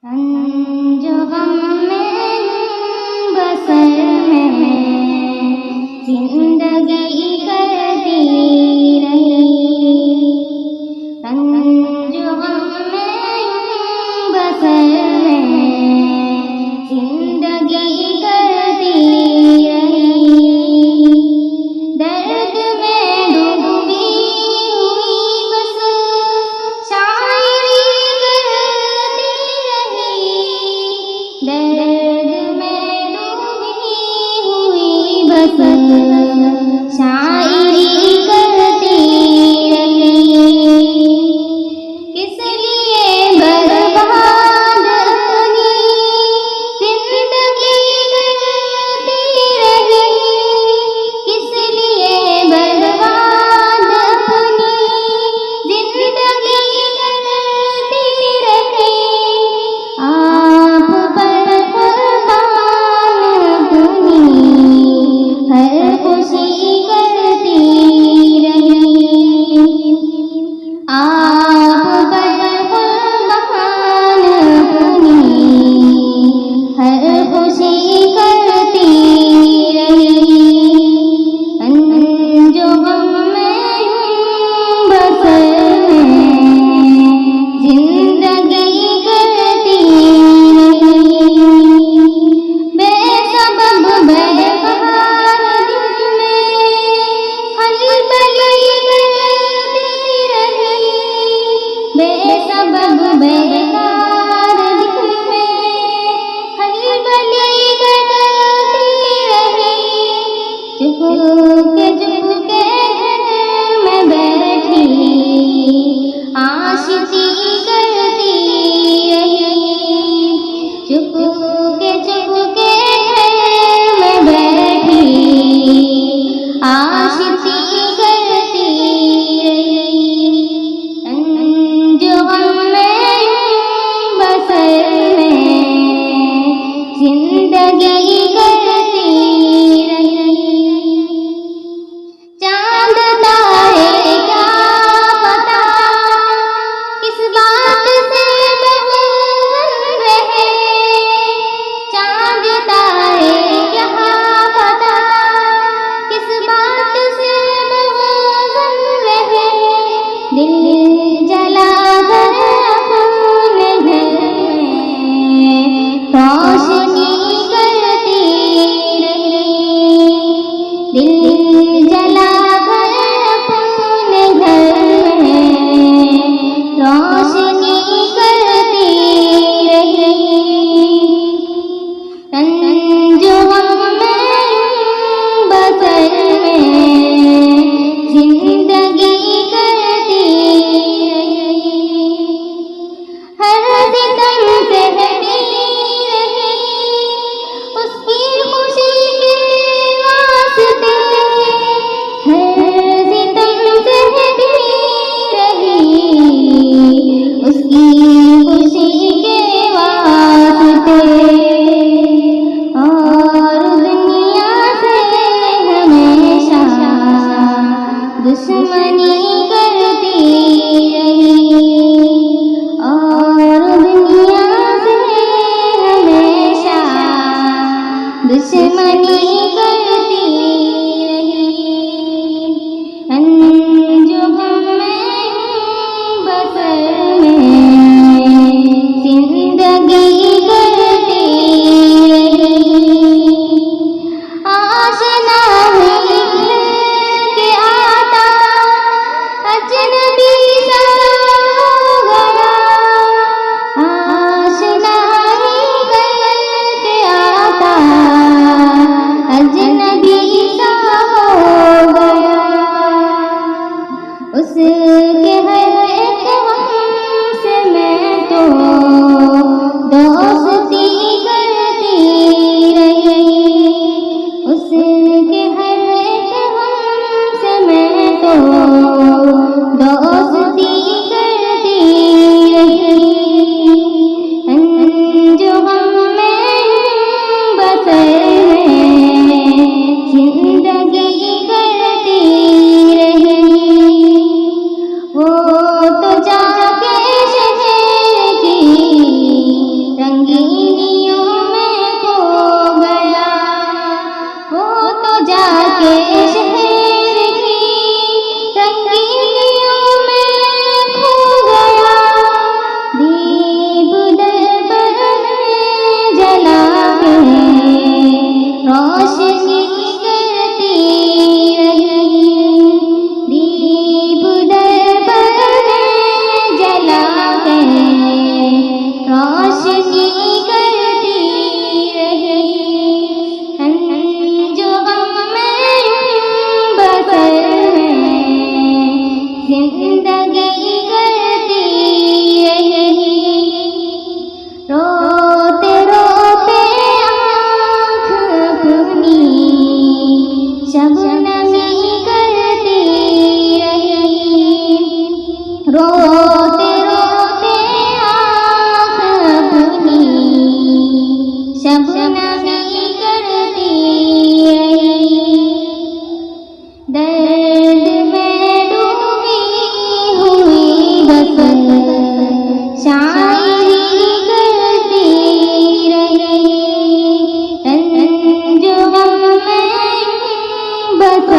जो हम में बसर में जिंदगी करती रही, जो हम में बसर में जिंदगी करती रही, दर्द में डूबी हुई बस शायरी करती रही, दर्द में डूबी हुई बस शायरी करती रही। किस लिए बर्बाद अपनी जिंदगी करती रही, किस लिए बर्बाद अपनी जिंदगी करती रही, आप पर कुर्बान अपनी हर खुशी करती रही, आप पर कुर्बान अपनी हर खुशी करती रही, जो हम में बसर में जिंदगी करती रही, बेसबब बेकार दिल में खलबली करती रही, बेसबब बेकार दिल में खलबली करती रही, चुप के घर में बैठी आशिकी करती रही, चुप के घर में बैठी आशिकी करती रही, जो हम में बसर में जिंदगी करती रही। चांद तारे क्या पता किस बात से बेचैन रहे, चांद तारे क्या पता किस बात से बेचैन रहे, दिल जला कर अपने घर में रोशनी करती रही, दिल जला कर अपने घर में रोशनी करती रही, जो हम में बसर में जिंदगी करती रही, हर सितम सहती रही उसकी खुशी के वास्ते, हर सितम सहती रही उसकी खुशी के वास्ते, और दुनिया से हमेशा दुश्मनी करती रही, और दुनिया से हमेशा दुश्मनी करती रही, जो हम में बसर में जिंदगी करती रही, आशना हुई के आता अजनबी सा हो गया, आशना ही करके आता अजनबी सा हो गया, उसके हर एक हमसे मैं तो दोस्ती करती रही, उसके हर एक हमसे मैं तो दोस्ती करती रही, जो हम में बसर में जिंदगी करती रही, वो तो जाके शहर की जाके शहर की रंगीनियों में खो गया, दीप दरबार में जला के रोशनी करती रही, दीप दरबार में जला के रोशनी करती रही। जो गम में बसर में जिंदगी करती रही, रोते रोते आँख अपनी शबनमी करती रही, रोते रोते आँख अपनी शबनमी करती रही। दर्द में डूबी हुई बस शायरी करती रही, रंज गम में बस